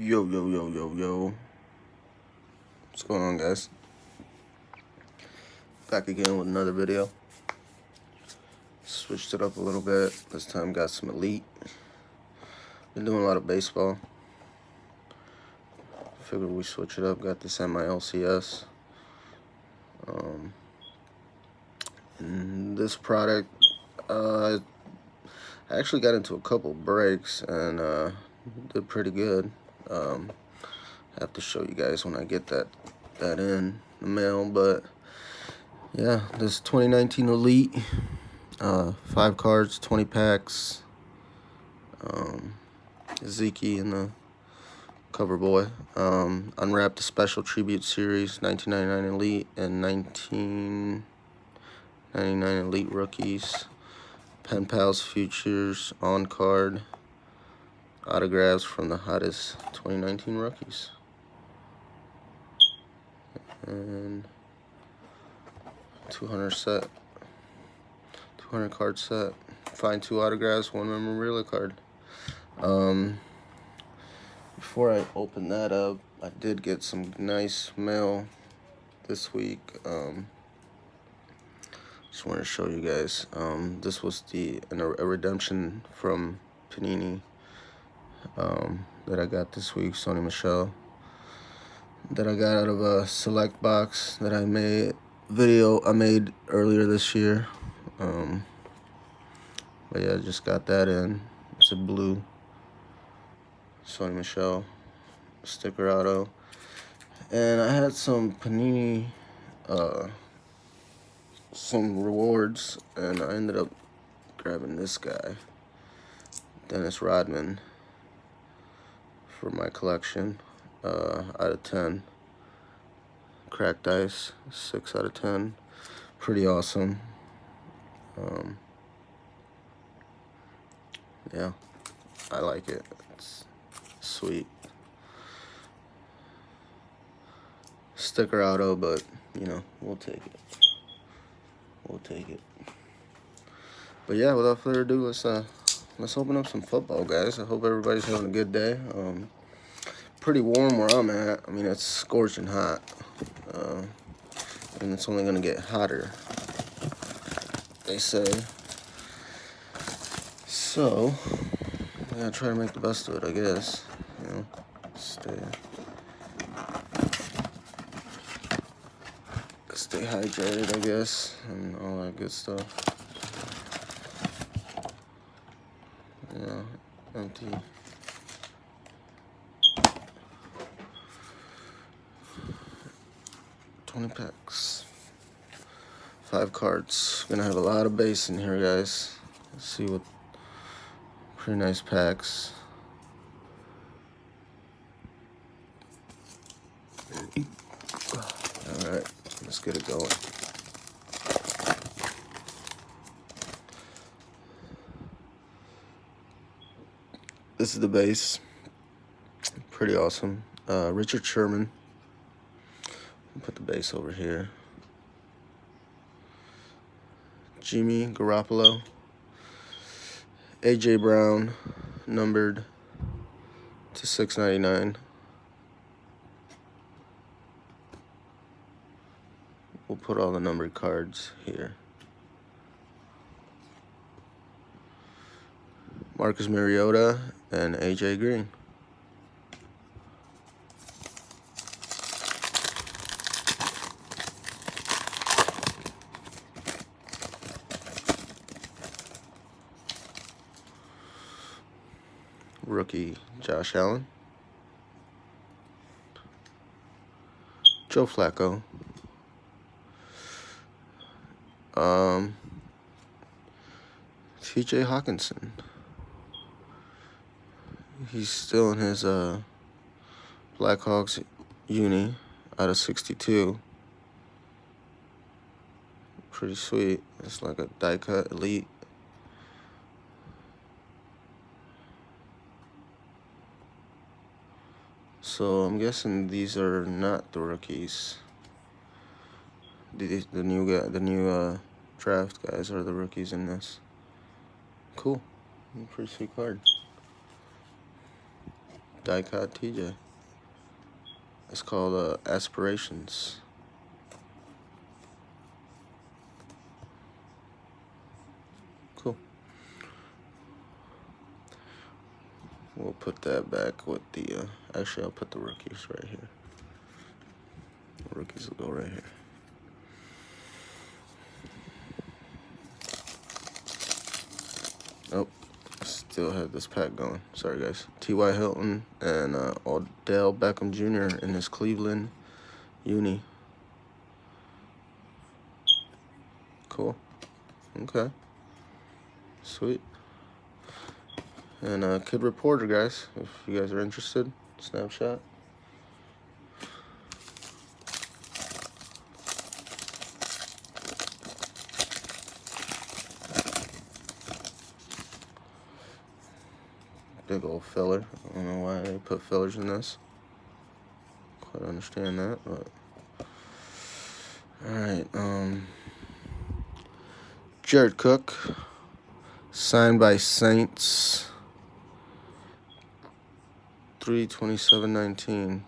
Yo, yo, yo, yo, yo. What's going on, guys? Back again with another video. Switched it up a little bit. This time got some Elite. Been doing a lot of baseball. Figured we switch it up. Got this at my LCS. And this product, I actually got into a couple breaks and did pretty good. I have to show you guys when I get that in the mail, but yeah, this 2019 Elite, 5 cards, 20 packs, Zeke and the cover boy, unwrapped the special tribute series, 1999 Elite and 1999 Elite rookies, PenPal's futures on card, autographs from the hottest 2019 rookies, and 200 card set. Find 2 autographs, 1 memorabilia card. Before I open that up, I did get some nice mail this week. Just wanted to show you guys. This was a redemption from Panini that I got this week, Sony Michelle, that I got out of a select box that I made earlier this year. But yeah, I just got that in. It's a blue Sony Michelle sticker auto, and I had some Panini some rewards, and I ended up grabbing this guy, Dennis Rodman, for my collection. Out of 10, cracked ice, 6 out of 10, pretty awesome. Yeah, I like it. It's sweet. Sticker auto, but you know, we'll take it. But yeah, without further ado, let's open up some football, guys. I hope everybody's having a good day. Pretty warm where I'm at. I mean, it's scorching hot, and it's only gonna get hotter, they say. So I gotta try to make the best of it, I guess. You know, stay hydrated, I guess, and all that good stuff. Yeah, empty. $20 packs. 5 cards. Gonna have a lot of base in here, guys. Let's see what. Pretty nice packs. Alright, let's get it going. This is the base. Pretty awesome. Richard Sherman. Put the base over here. Jimmy Garoppolo. AJ Brown, numbered to 699. We'll put all the numbered cards here. Marcus Mariota and AJ Green. Rookie Josh Allen. Joe Flacco. TJ Hawkinson. He's still in his Blackhawks uni out of 62. Pretty sweet. It's like a die cut Elite. So I'm guessing these are not the rookies. The new draft guys are the rookies in this. Cool. Pretty sweet card. Die-cut TJ. It's called Aspirations. Cool. We'll put that back with the, actually I'll put the rookies right here. The rookies will go right here. Oh, still had this pack going. Sorry guys. T.Y. Hilton and Odell Beckham Jr. in his Cleveland uni. Cool. Okay. Sweet. And Kid Reporter, guys, if you guys are interested. Snapshot. Big old filler. I don't know why they put fillers in this. Quite understand that, but alright, Jared Cook, signed by Saints, 3/27/19.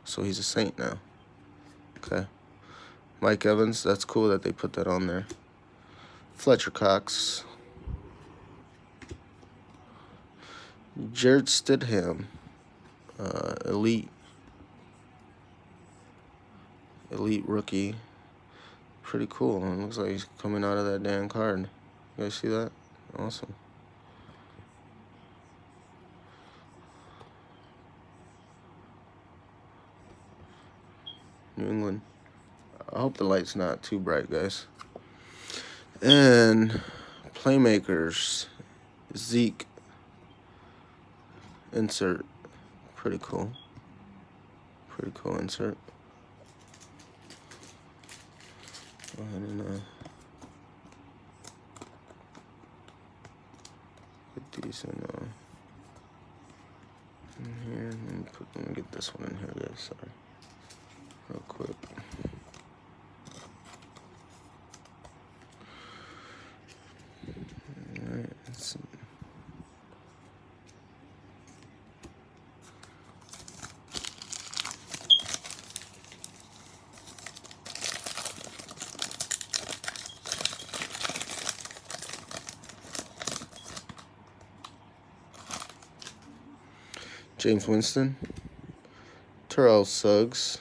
So he's a Saint now. Okay. Mike Evans, that's cool that they put that on there. Fletcher Cox. Jared Stidham, Elite rookie. Pretty cool. It looks like he's coming out of that damn card. You guys see that? Awesome. New England. I hope the light's not too bright, guys. And Playmakers, Zeke. Insert. Pretty cool. Pretty cool insert. Go ahead and get these in here. Let me get this one in here, guys. Sorry. Real quick. Alright, let's see. James Winston, Terrell Suggs,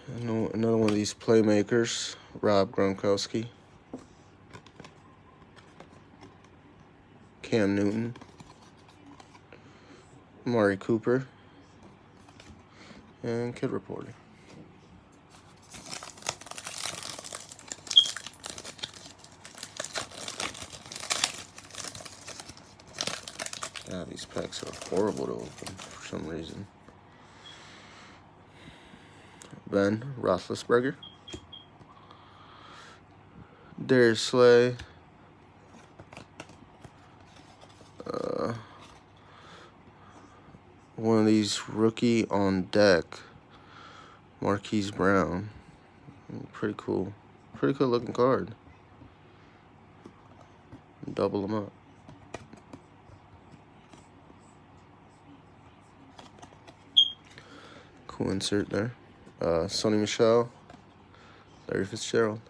another one of these playmakers, Rob Gronkowski, Cam Newton, Amari Cooper, and Kid Reporter. God, these packs are horrible to open for some reason. Ben Roethlisberger, Darius Slay, one of these rookie on deck, Marquise Brown. Pretty cool looking card. Double them up. Cool insert there. Sonny Michel, Larry Fitzgerald.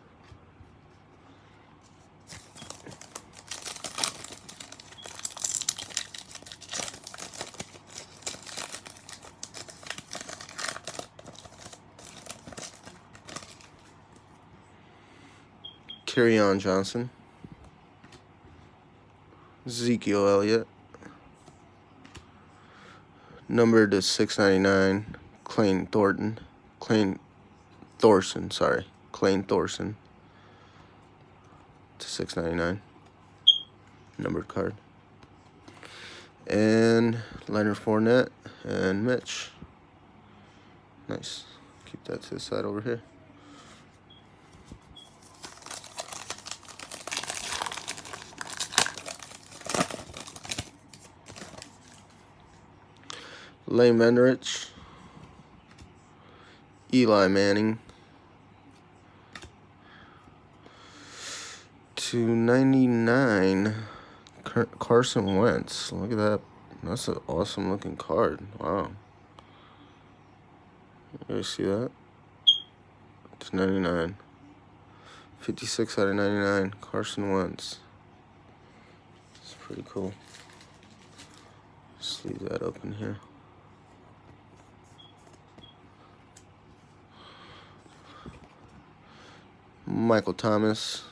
Kerryon Johnson, Ezekiel Elliott, numbered to 699. Clayne Thorson to 699, numbered card. And Leonard Fournette and Mitch. Nice. Keep that to the side over here. Lane Menrich, Eli Manning, /99 Carson Wentz. Look at that. That's an awesome looking card. Wow. You guys see that? It's 99. 56 out of 99. Carson Wentz. It's pretty cool. Just leave that open here. Michael Thomas.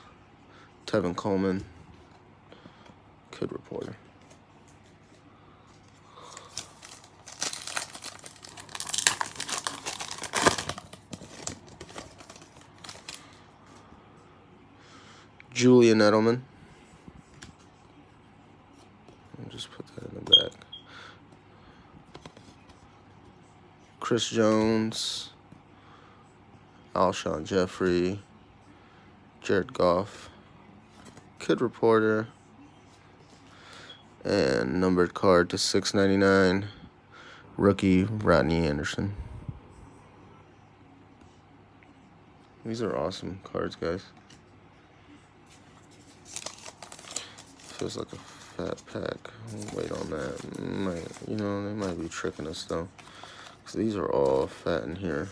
Tevin Coleman. Kid Reporter. Julian Edelman. I'll just put that in the back. Chris Jones. Alshon Jeffrey. Jared Goff. Kid Reporter. And numbered card to 699. Rookie Rodney Anderson. These are awesome cards, guys. Feels like a fat pack. We'll wait on that. You know, they might be tricking us though, because these are all fat in here.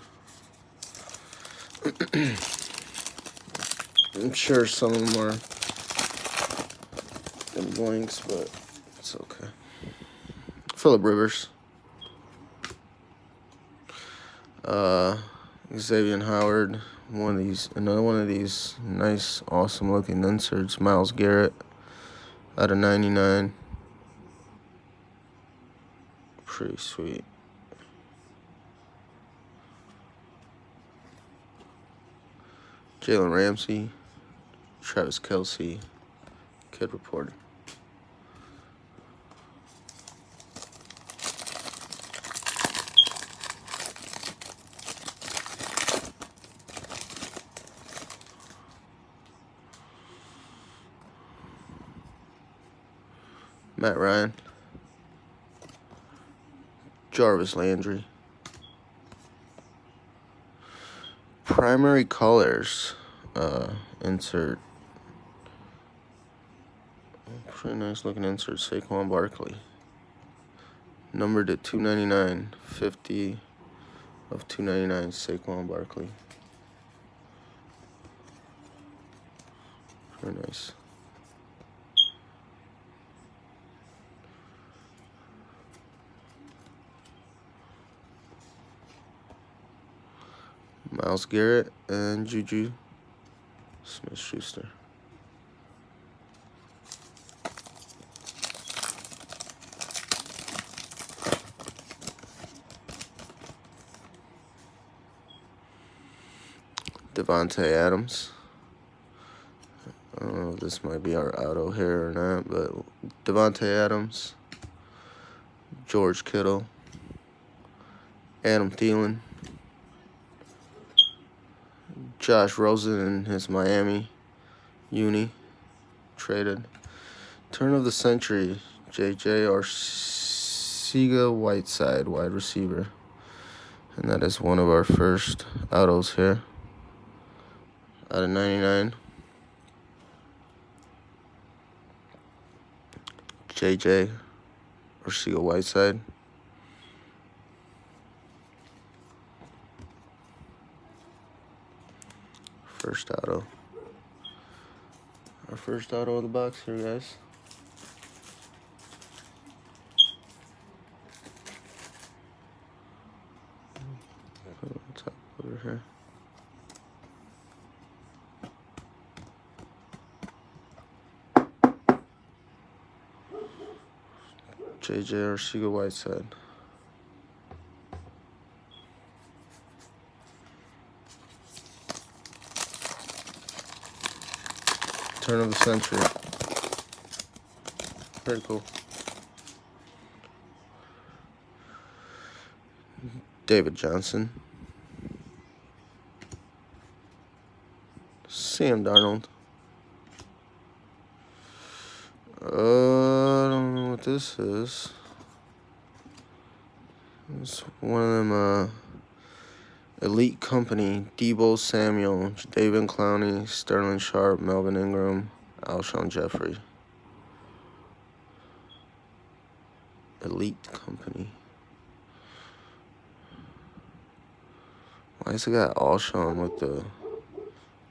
I'm sure some of them are in blanks, but it's okay. Phillip Rivers. Xavier Howard. Another one of these nice, awesome looking inserts. Myles Garrett. Out of 99. Pretty sweet. Jalen Ramsey. Travis Kelce. Kid Reporter. Matt Ryan. Jarvis Landry. Primary colors. Insert. Pretty nice looking insert. Saquon Barkley. Numbered at 299. 50 of 299. Saquon Barkley. Very nice. Myles Garrett and Juju Smith-Schuster. Devontae Adams. I don't know if this might be our auto here or not, but Devontae Adams, George Kittle, Adam Thielen, Josh Rosen in his Miami uni traded. Turn of the century, J.J. Arcega-Whiteside, wide receiver. And that is one of our first autos here. Out of 99. J.J. Arcega-Whiteside. First auto. Our first auto of the box here, guys. Put it on top over here. J.J. Arcega-Whiteside. Turn of the century. Very cool. David Johnson. Sam Darnold. I don't know what this is. It's one of them Elite Company. Deebo Samuel, David Clowney, Sterling Sharp, Melvin Ingram, Alshon Jeffrey. Elite Company. Why has it got Alshon with the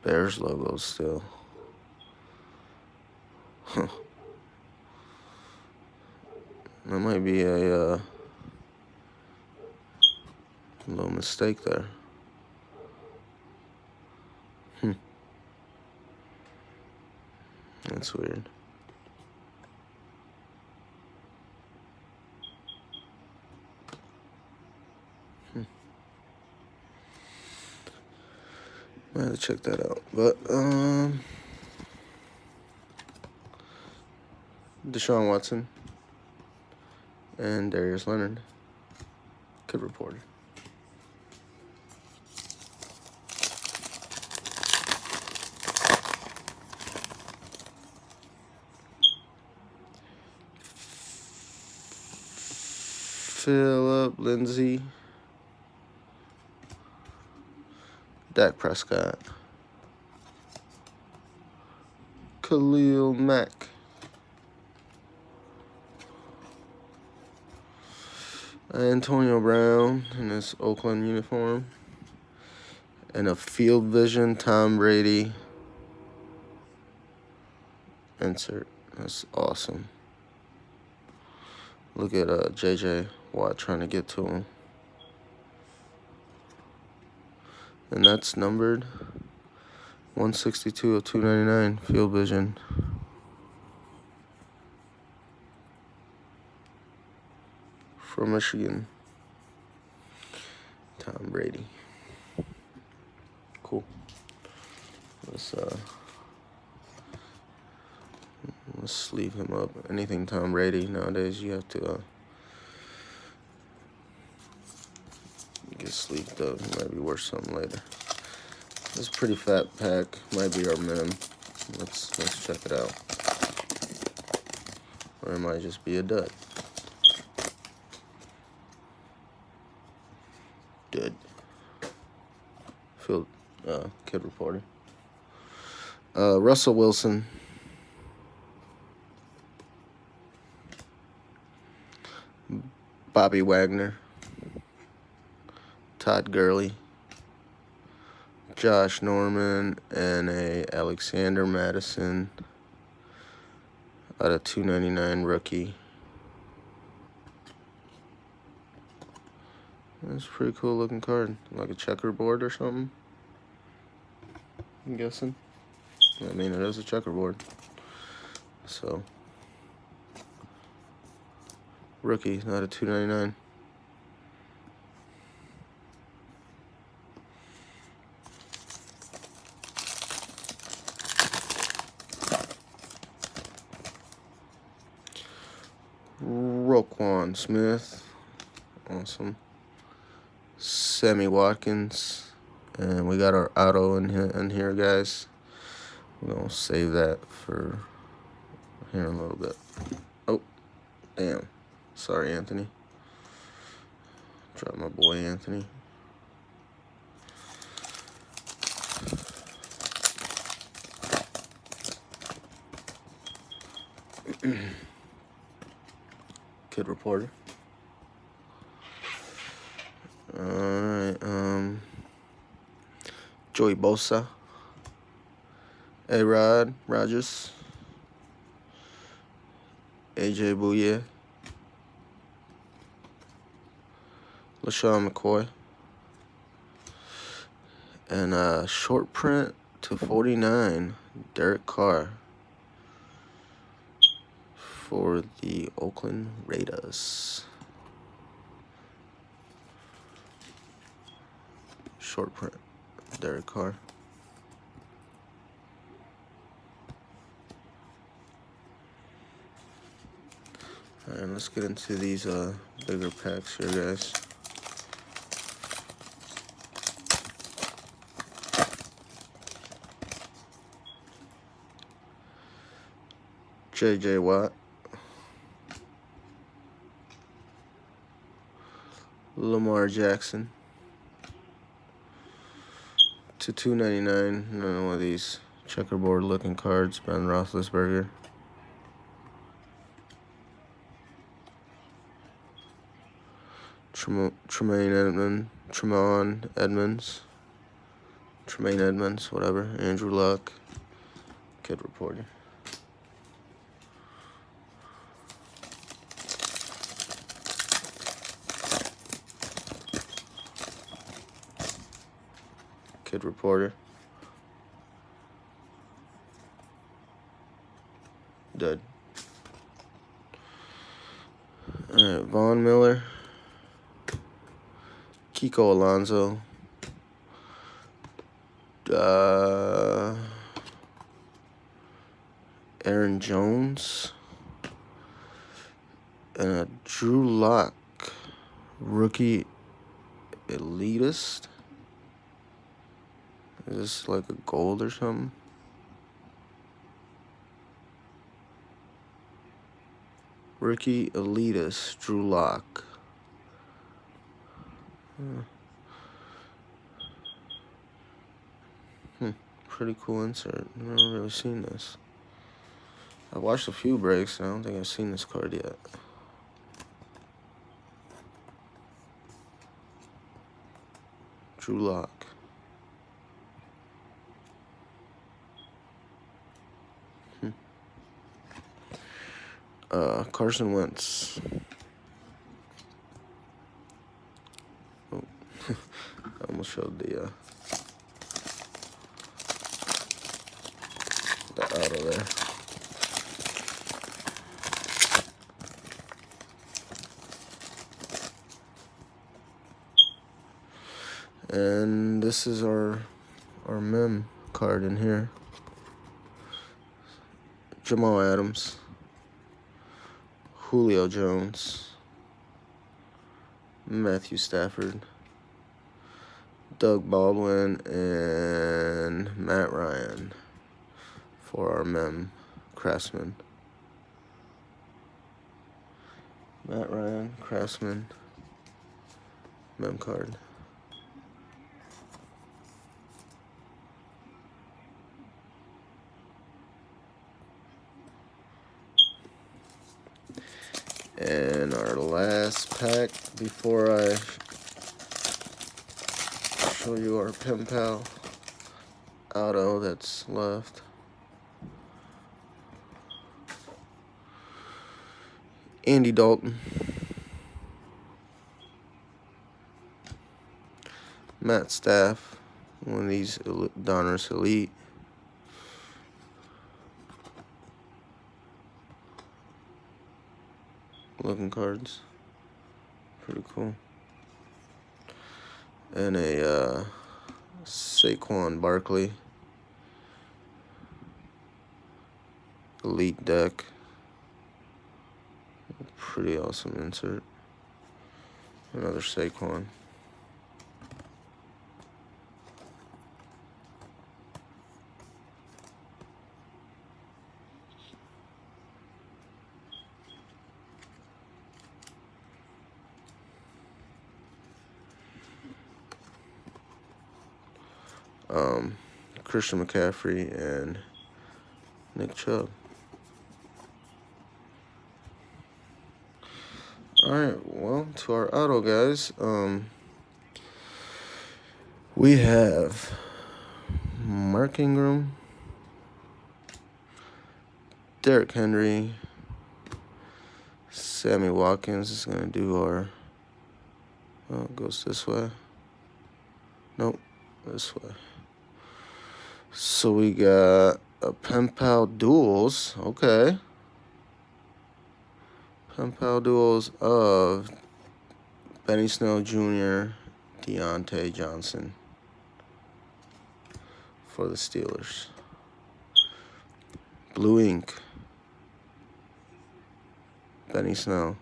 Bears logo still? Huh. That might be a little mistake there. That's weird. I had to check that out. But Deshaun Watson and Darius Leonard could report it. Philip Lindsay, Dak Prescott, Khalil Mack, Antonio Brown in his Oakland uniform, and a Field Vision Tom Brady insert. That's awesome. Look at JJ Watt trying to get to him. And that's numbered 162 of 299, Field Vision. From Michigan, Tom Brady. Cool. Let's sleeve him up. Anything Tom Brady nowadays, you have to get sleeved up. It might be worth something later. This is a pretty fat pack. Might be our min. Let's check it out. Or it might just be a dud. Dud. Field kid reporter. Russell Wilson. Bobby Wagner. Todd Gurley. Josh Norman, and a Alexander Madison out of 299 rookie. That's a pretty cool looking card. Like a checkerboard or something, I'm guessing. I mean, it is a checkerboard. So, rookie, not a 299. Roquan Smith, awesome. Sammy Watkins, and we got our auto in here, guys. We're gonna save that for here in a little bit. Oh, damn. Sorry, Anthony. Drop my boy Anthony. Kid reporter. Alright, Joey Bosa. A-Rod Rodgers. AJ Bouye. LaShawn McCoy. And short print to 49, Derek Carr for the Oakland Raiders. Short print, Derek Carr. Alright, let's get into these bigger packs here, guys. JJ Watt. Lamar Jackson. To 299, none of these checkerboard looking cards, Ben Roethlisberger. Tremaine Edmonds, whatever. Andrew Luck. Kid Reporter. Kid Reporter. Dead. Alright, Von Miller. Kiko Alonso. Aaron Jones. And a Drew Lock. Rookie Elitist. Is this like a gold or something? Rookie Elitist, Drew Lock. Pretty cool insert. I've never really seen this. I watched a few breaks, and I don't think I've seen this card yet. Drew Lock. Carson Wentz. Oh, I almost showed the auto there. And this is our mem card in here. Jamal Adams. Julio Jones. Matthew Stafford. Doug Baldwin and Matt Ryan for our mem Craftsman. Matt Ryan, Craftsman, mem card. And our last pack before I show you our PenPal auto that's left. Andy Dalton. Matt Staff, one of these Donruss Elite. Looking cards. Pretty cool. And a Saquon Barkley Elite deck. Pretty awesome insert. Another Saquon. Christian McCaffrey and Nick Chubb. Alright, well, to our auto guys, we have Mark Ingram, Derrick Henry, Sammy Watkins is going to do our, oh, it goes this way. Nope, this way. So we got a PenPal Duals, okay. PenPal Duals of Benny Snell Jr., Deontay Johnson for the Steelers. Blue ink, Benny Snell,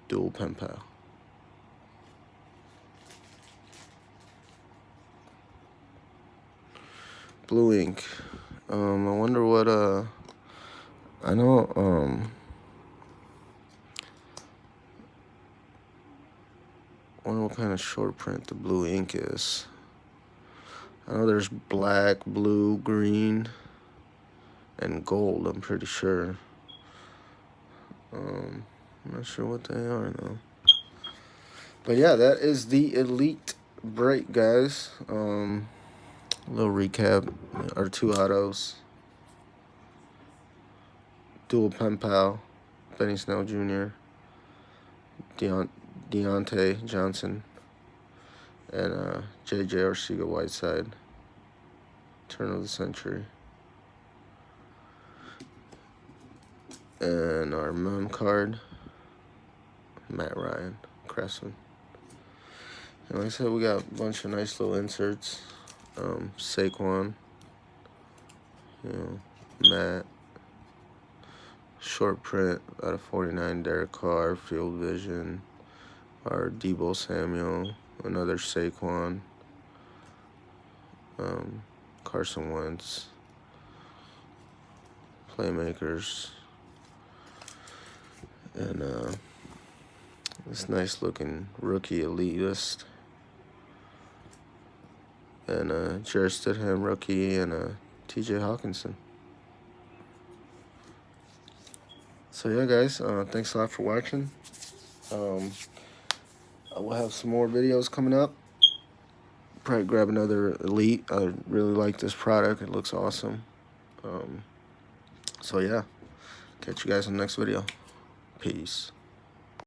dual PenPal. Blue ink. I wonder what I know wonder what kind of short print the blue ink is. I know there's black, blue, green, and gold, I'm pretty sure. I'm not sure what they are though. But yeah, that is the Elite brake, guys. A little recap. Our 2 autos. Dual PenPal, Benny Snell Jr., Deontay Johnson, and J.J. Arcega-Whiteside. Turn of the century. And our mem card, Matt Ryan, Craftsman. And like I said, we got a bunch of nice little inserts. Saquon, Matt. Short print out of 49, Derek Carr, Field Vision. Our Debo Samuel, another Saquon. Carson Wentz. Playmakers. And this nice looking rookie elite list. And Jared Stidham rookie and TJ Hawkinson. So yeah, guys, thanks a lot for watching. I will have some more videos coming up. Probably grab another Elite. I really like this product. It looks awesome. So yeah, catch you guys in the next video. Peace.